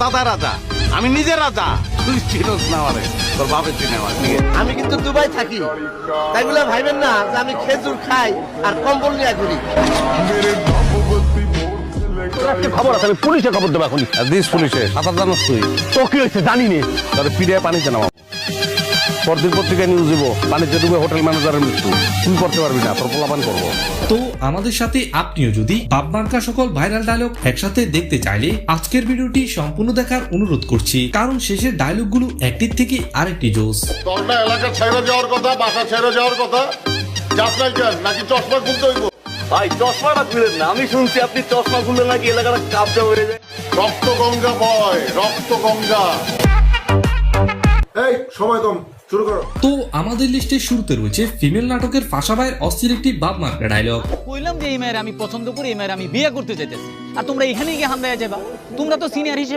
দাদা রাজা, আমি নিজে রাজা। তুই চিনোস না আমারে, তোর বাপের চিনে আমার। আমি কিন্তু দুবাই থাকি, তাই বলে ভাইবেন না যে আমি খেজুর খাই আর কম্বল নিয়ে ঘুরি। খবর আছে, আমি পুলিশে খবর দেবো এখন। দিস পুলিশে সাঁতার জানোস তুই? তো কি হয়েছে জানি নে। তাহলে পিড়িয়ে পানিতে নামাও। পরদিন পত্রিকায় নিউজ দিব, পানিতে ডুবে হোটেল ম্যানেজারের মৃত্যু। তুই করতে পারবি না, তোর পোলাপান করবো। তো আমাদের সাথে আপনিও যদি বাপ মার্কা সকল ভাইরাল ডায়লগ একসাথে দেখতে চাইলে আজকের ভিডিওটি সম্পূর্ণ দেখার অনুরোধ করছি, কারণ শেষের ডায়লগগুলো একটির থেকে আরেকটি জোস। তোরটা এলাকা ছেড়ে যাওয়ার কথা, বাসা ছেড়ে যাওয়ার কথা, যাস নাই কেন? নাকি চশমা খুলতে হইব? ভাই চশমাটা খুলেন না, আমি শুনছি আপনি চশমা খুললে নাকি এলাকাটা কাবজা হয়ে যায়। রক্ত গঙ্গা বয়, রক্ত গঙ্গা। এই সময় কম, শুরু করো। তো আমাদের লিস্টের শুরুতে রয়েছে ফিমেল নাটকের ফাঁসাবাইয়ের অস্থির একটি বাপ মার্কা ডায়লগ। কইলাম যে এই মেয়ের আমি পছন্দ করি, এই মেয়ের আমি বিয়ে করতে চাইতেছি, আর তোমরা এখানে গিয়ে হামলায় যাবা। তোমরা তো সিনিয়র হিসেবে